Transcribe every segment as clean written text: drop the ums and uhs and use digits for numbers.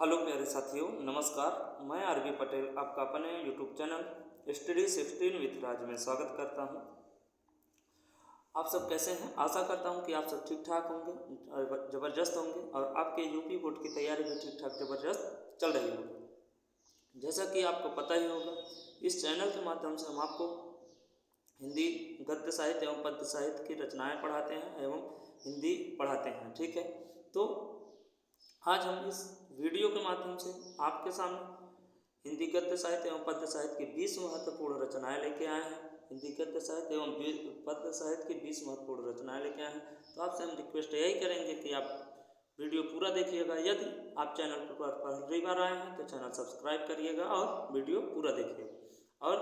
Hello प्यारे साथियों, नमस्कार। मैं आरबी पटेल आपका अपने यूट्यूब चैनल स्टडी 16 विथ राज में स्वागत करता हूं। आप सब कैसे हैं? आशा करता हूं कि आप सब ठीक ठाक होंगे, ज़बरदस्त होंगे और आपके यूपी बोर्ड की तैयारी भी ठीक ठाक ज़बरदस्त चल रही होगी। जैसा कि आपको पता ही होगा, इस चैनल के माध्यम से हम आपको हिंदी गद्य साहित्य एवं पद्य साहित्य की रचनाएँ पढ़ाते हैं एवं हिंदी पढ़ाते हैं। ठीक है, तो आज हम इस वीडियो के माध्यम से आपके सामने हिंदी गद्य साहित्य एवं पद्य साहित्य की 20 महत्वपूर्ण रचनाएं लेके आए हैं। हिंदी गद्य साहित्य एवं पद्य साहित्य की 20 महत्वपूर्ण रचनाएं लेके आए हैं। तो आपसे हम रिक्वेस्ट यही करेंगे कि आप वीडियो पूरा देखिएगा। यदि आप चैनल पर पहली बार आए हैं तो चैनल सब्सक्राइब करिएगा और वीडियो पूरा देखिएगा। और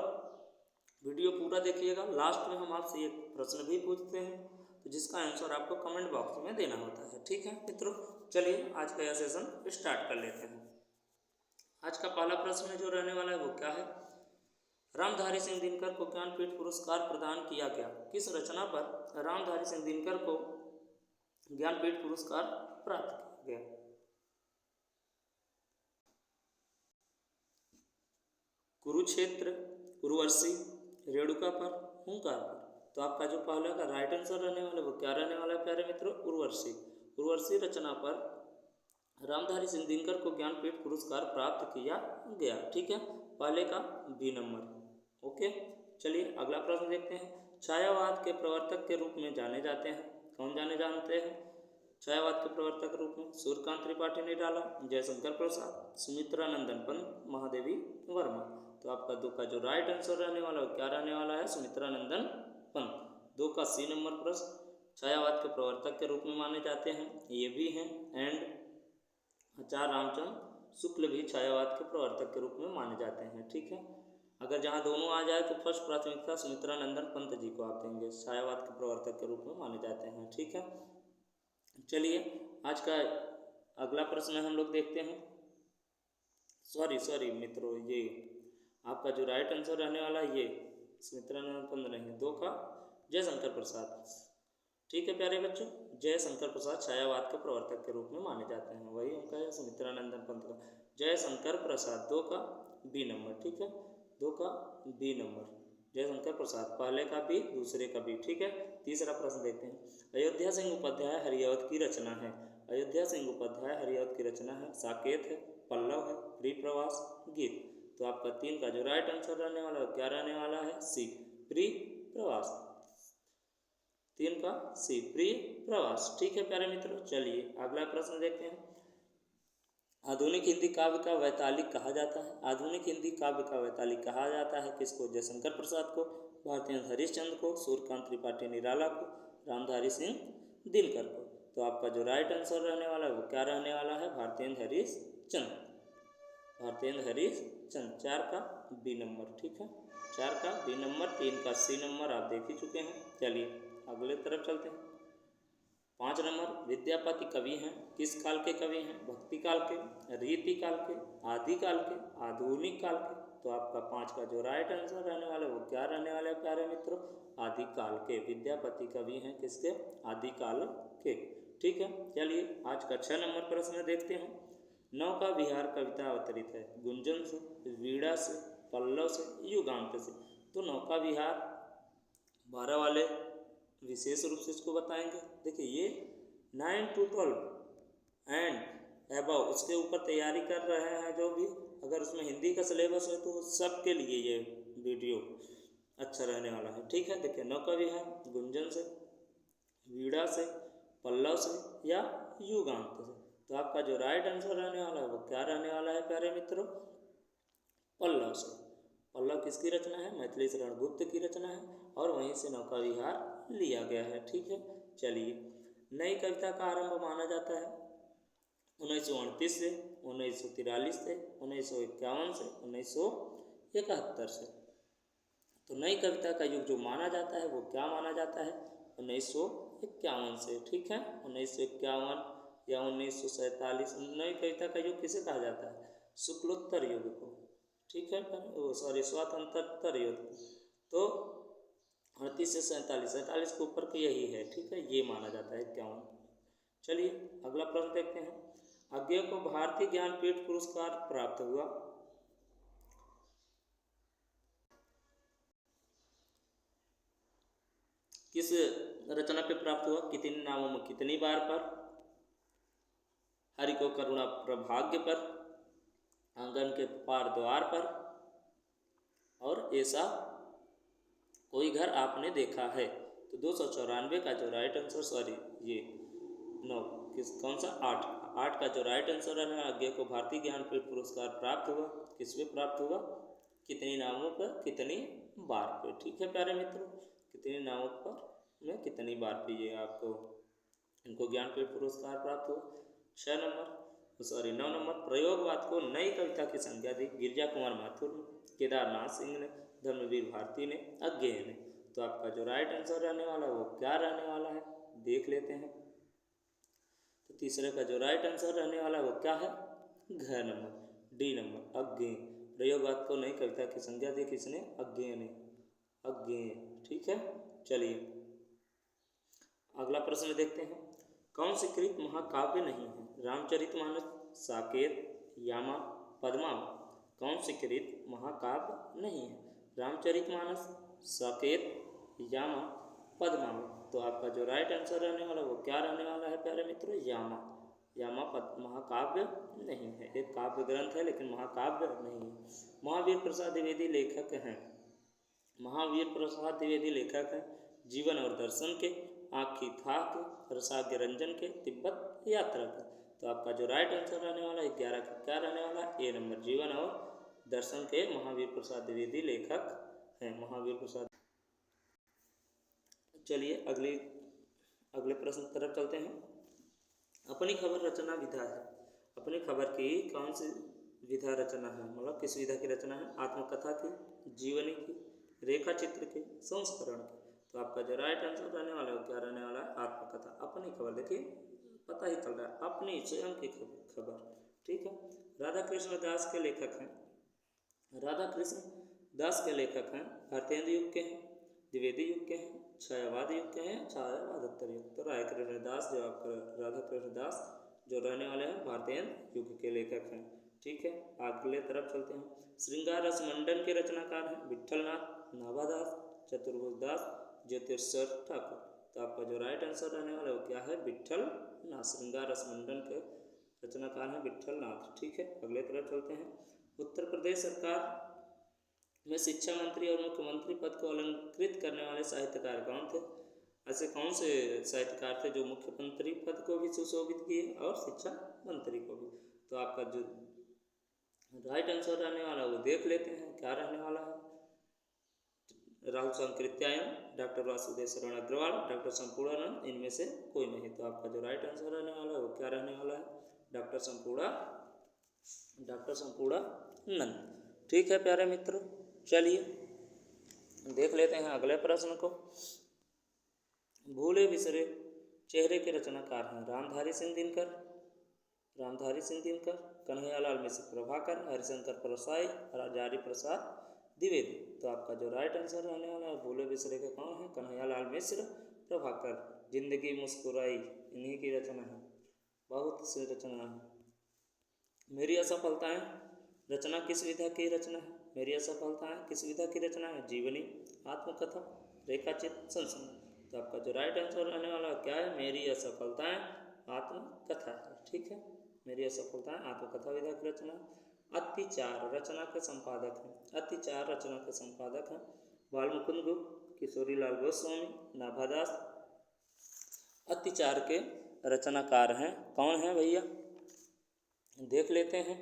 वीडियो पूरा देखिएगा। लास्ट में हम आपसे एक प्रश्न भी पूछते हैं, तो जिसका आंसर आपको कमेंट बॉक्स में देना होता है। ठीक है मित्रों, चलिए आज का यह सेशन स्टार्ट कर लेते हैं। आज का पहला प्रश्न जो रहने वाला है वो क्या है? रामधारी सिंह दिनकर को ज्ञानपीठ पुरस्कार प्रदान किया गया? किस रचना पर रामधारी सिंह दिनकर को ज्ञानपीठ पुरस्कार प्राप्त किया गया? कुरुक्षेत्र, उर्वशी, रेणुका पर, हुंकार पर। तो आपका जो पहला का राइट आंसर रहने वाला है वो क्या रहने वाला है प्यारे मित्रों? उर्वशी। उर्वशी रचना पर रामधारी सिंह दिनकर को ज्ञानपीठ पुरस्कार प्राप्त किया गया। ठीक है, पहले का बी नंबर। ओके, चलिए अगला प्रश्न देखते हैं। छायावाद के प्रवर्तक के रूप में जाने जाते हैं? कौन जाने जानते हैं छायावाद के प्रवर्तक रूप में? सूर्यकांत त्रिपाठी निराला, जयशंकर प्रसाद, सुमित्रा नंदन पंत, महादेवी वर्मा। तो आपका दो का जो राइट आंसर रहने वाला है क्या रहने वाला है? सुमित्रा नंदन पंत। दो का सी नंबर प्रश्न, छायावाद के प्रवर्तक के रूप में माने जाते हैं, ये भी हैं। एंड आचार्य रामचंद्र शुक्ल भी छायावाद के प्रवर्तक के रूप में माने जाते हैं। ठीक है, अगर जहाँ दोनों आ जाए तो फर्स्ट प्राथमिकता सुमित्रा नंदन पंत जी को आप देंगे, छायावाद के प्रवर्तक के रूप में माने जाते हैं। ठीक है, चलिए आज का अगला प्रश्न हम लोग देखते हैं। सॉरी मित्रों, ये आपका जो राइट आंसर रहने वाला है ये सुमित्रा नंदन पंत नहीं, दो का जयशंकर प्रसाद। ठीक है प्यारे बच्चों, जयशंकर प्रसाद छायावाद के प्रवर्तक के रूप में माने जाते हैं, वही उनका है सुमित्रा नंदन पंत का जयशंकर प्रसाद। दो का बी नंबर। ठीक है, दो का बी नंबर जयशंकर प्रसाद, पहले का बी दूसरे का बी। ठीक है, तीसरा प्रश्न देखते हैं। अयोध्या सिंह उपाध्याय हरिऔध की रचना है? अयोध्या सिंह उपाध्याय हरिऔध की रचना है, साकेत है, पल्लव है, प्रिय प्रवास, गीत। तो आपका तीन का जो राइट आंसर रहने वाला है क्या रहने वाला है? सी, प्रिय प्रवास। तीन का सी, प्रिय प्रवास। ठीक है प्यारे मित्रों, चलिए अगला प्रश्न देखते हैं। आधुनिक हिंदी काव्य का वैतालिक कहा जाता है? आधुनिक हिंदी काव्य का वैतालिक कहा जाता है किसको? जयशंकर प्रसाद को, भारतेंद्र हरिश्चंद्र को, सूर्यकांत त्रिपाठी निराला को, रामधारी सिंह दिनकर को। तो आपका जो राइट आंसर रहने वाला है वो क्या रहने वाला है? भारतेंद्र हरिश्चंद्र, भारतेंद्र हरिश्चंद्र। चार का बी नंबर। ठीक है, चार का बी नंबर, तीन का सी नंबर आप देख ही चुके हैं। चलिए अगले तरफ चलते हैं। 5 नंबर, विद्यापति कवि हैं, किस काल के कवि हैं? भक्ति काल के, रीति काल के, आदि काल के, आधुनिक काल के। तो आपका 5 का जो राइट आंसर रहने वाला है वो क्या रहने वाला है प्यारे मित्रों? आदि काल के। विद्यापति कवि हैं किसके? आदि काल के। ठीक है, चलिए आज का 6 नंबर प्रश्न देखते हैं। नौका विहार कविता अवतरित है गुंजन से, वीणा से, पल्लव से, युगांत से। तो नौका विहार 12 वाले विशेष रूप से इसको बताएंगे। देखिए ये 9 to 12 एंड एबव उसके ऊपर तैयारी कर रहे हैं जो भी, अगर उसमें हिंदी का सिलेबस है तो सबके लिए ये वीडियो अच्छा रहने वाला है। ठीक है, देखिए नौका विहार गुंजन से, वीणा से, पल्लव से या युगांत से। तो आपका जो राइट आंसर रहने वाला है वो क्या रहने वाला है प्यारे मित्रों? पल्लव से। पल्लव किसकी रचना है? मैथिली शरण गुप्त की रचना है और वहीं से नौका विहार लिया गया है। ठीक है, चलिए नई कविता का आरंभ माना जाता है 1938 से, 1943 से, 1951 से, 1971 से। तो नई कविता का युग जो माना जाता है वो क्या माना जाता है? 1951 से। ठीक है, 1951 या 1947। नई कविता का युग किसे कहा जाता है? शुक्लोत्तर युग को। ठीक है, स्वातंत्रोत्तर युग। तो 38 से 47 के ऊपर के यही है। ठीक है, ये माना जाता है 51। चलिए अगला प्रश्न देखते हैं। अज्ञेय को भारतीय ज्ञानपीठ पुरस्कार प्राप्त हुआ। किस रचना पे प्राप्त हुआ? कितने नामों में कितनी बार पर, हरि को करुणा प्रभाग्य पर, आंगन के पार द्वार पर, और ऐसा कोई घर आपने देखा है। तो 294 का जो राइट आंसर, सॉरी ये 9 कौन सा 8 का जो राइट आंसर है, अज्ञेय को भारतीय ज्ञानपीठ पुरस्कार प्राप्त हुआ। किस पे प्राप्त हुआ? कितनी नामों पर कितनी बार पे। ठीक है प्यारे मित्रों, कितने नामों पर में कितनी बार पे ये आपको इनको ज्ञानपीठ पुरस्कार प्राप्त हुआ। 9 नंबर, प्रयोगवाद को नई कविता की संज्ञा दी। गिरिजा कुमार माथुर ने, केदारनाथ सिंह ने, धर्मवीर भारती ने, अज्ञेय ने। तो आपका जो राइट आंसर रहने वाला है वो क्या रहने वाला है, देख लेते हैं। तो तीसरे का जो राइट आंसर रहने वाला है वो क्या है? घ नंबर, डी नंबर, अज्ञेय। प्रयोगवाद को नई कविता की संज्ञा दी किसने? अज्ञेय ने, अज्ञेय। ठीक है, चलिए अगला प्रश्न देखते हैं। कौन सी कृत महाकाव्य नहीं है? रामचरितमानस, साकेत, यामा, पद्मावत। कौन सी कृत महाकाव्य नहीं है? रामचरितमानस, साकेत, यामा, पद्मावत। तो आपका जो राइट आंसर रहने वाला वो क्या रहने वाला है प्यारे मित्रों? यामा। यामा महाकाव्य नहीं है, एक काव्य ग्रंथ है लेकिन महाकाव्य नहीं है। महावीर प्रसाद द्विवेदी लेखक हैं। महावीर प्रसाद द्विवेदी लेखक हैं जीवन और दर्शन के, आँख की थाह के, रसाग्य रंजन के, तिब्बत यात्रा के। तो आपका जो राइट आंसर रहने वाला है 11 का क्या रहने वाला है? ए नंबर, जीवन और दर्शन के महावीर प्रसाद द्विवेदी लेखक हैं। महावीर प्रसाद। चलिए अगले प्रश्न की तरफ चलते हैं। अपनी खबर रचना विधा है। अपनी खबर की कौन सी विधा रचना है, मतलब किस विधा की रचना है? आत्मकथा की, जीवनी की, रेखा चित्र की, संस्करण की। तो आपका जो राइट आंसर रहने वाला है क्या रहने वाला है? आत्मकथा। अपनी खबर, देखिए पता ही चल रहा है, अपनी स्वयं की खबर। ठीक है, राधा कृष्ण दास के लेखक हैं। राधा कृष्ण दास के लेखक हैं, भारतेंदु युग के हैं, द्विवेदी युग के हैं, छायावाद युग के हैं, छायावादोत्तर युग। तो राय कृष्ण दास जो आपका राधा कृष्ण दास जो रहने वाले हैं भारतेंदु युग के लेखक हैं। ठीक है, अगले तरफ चलते हैं। श्रृंगार रस मंडन के रचनाकार हैं विट्ठलनाथ, नाभादास, चतुर्भुज दास, ज्योतिषर ठाकुर। तो आपका जो राइट आंसर रहने वाला है वो क्या है? विट्ठलनाथ। श्रृंगार रस मंडन के रचनाकार हैं विट्ठलनाथ। ठीक है, अगले तरफ चलते हैं। उत्तर प्रदेश सरकार में शिक्षा मंत्री और मुख्यमंत्री पद को अलंकृत करने वाले साहित्यकार कौन थे? ऐसे कौन से साहित्यकार थे जो मुख्यमंत्री पद को भी सुशोभित किए और शिक्षा मंत्री को भी? तो आपका जो राइट आंसर रहने वाला है वो देख लेते हैं क्या रहने वाला है। राहुल सांकृत्यायन, डॉक्टर वासुदेव शरण अग्रवाल, डॉक्टर संपूर्णानंद, इनमें से कोई नहीं। तो आपका जो राइट आंसर रहने वाला है वो क्या रहने वाला है? डॉक्टर संपूर्णानंद। ठीक है प्यारे मित्रों, चलिए देख लेते हैं अगले प्रश्न को। भूले बिसरे चेहरे के रचनाकार हैं रामधारी सिंह दिनकर, कन्हैयालाल मिश्र प्रभाकर, हरिशंकर परसाई, राजारी प्रसाद द्विवेदी। तो आपका जो राइट आंसर रहने वाला है भूले बिसरे के कौन है? कन्हैयालाल मिश्र प्रभाकर। जिंदगी मुस्कुराई इन्हीं की रचना है, बहुत सी रचना है। मेरी असफलताएं रचना किस विधा की रचना है? मेरी असफलताएं किस विधा की रचना है? जीवनी, आत्मकथा, रेखाचित्र, संस्मरण। तो आपका जो राइट आंसर रहने वाला क्या है? मेरी असफलताएं आत्मकथा है। ठीक है, मेरी असफलताएं आत्मकथा विधा की रचना। अतिचार रचना के संपादक हैं बालमुकुंद गुप्त, किशोरीलाल गोस्वामी, नाभादास। अतिचार के रचनाकार हैं कौन है भैया? देख लेते हैं।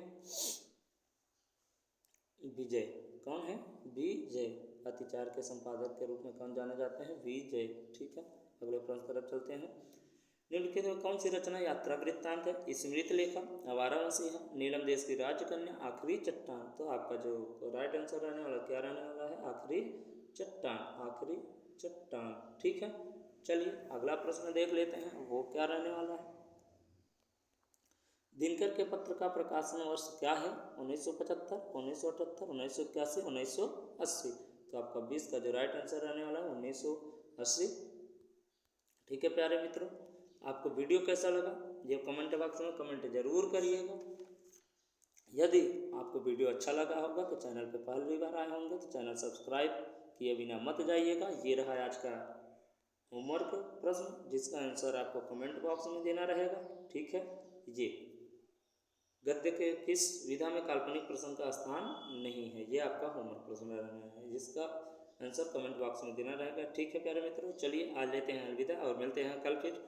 विजय। कौन है? विजय। अतिचार के संपादक के रूप में कौन जाने जाते हैं? विजय। ठीक है, अगले प्रश्न तरफ चलते हैं। निम्नलिखित में कौन सी रचना यात्रा वृत्तांत है? स्मृति लेखा, आवारा मसीहा, नीलम देश की राजकन्या, आखिरी चट्टान। तो आपका जो राइट आंसर रहने वाला क्या रहने वाला है? आखिरी चट्टान। ठीक है, चलिए अगला प्रश्न देख लेते हैं, वो क्या रहने वाला है। दिनकर के पत्र का प्रकाशन वर्ष क्या है? 1975, 1978, 1981, 1980। तो आपका 20 का जो राइट आंसर रहने वाला है 1980। ठीक है प्यारे मित्रों, आपको वीडियो कैसा लगा ये कमेंट बॉक्स में कमेंट जरूर करिएगा। यदि आपको वीडियो अच्छा लगा होगा तो चैनल पे पहली बार आए होंगे तो चैनल सब्सक्राइब किए बिना मत जाइएगा। ये रहा आज का होमवर्क प्रश्न, जिसका आंसर आपको कमेंट बॉक्स में देना रहेगा। ठीक है, ये गद्य के किस विधा में काल्पनिक प्रसंग का स्थान नहीं है, ये आपका होमवर्क प्रश्न रहना है, जिसका आंसर कमेंट बॉक्स में देना रहेगा। ठीक है प्यारे मित्रों, चलिए आज लेते हैं अलविदा और मिलते हैं कल फिर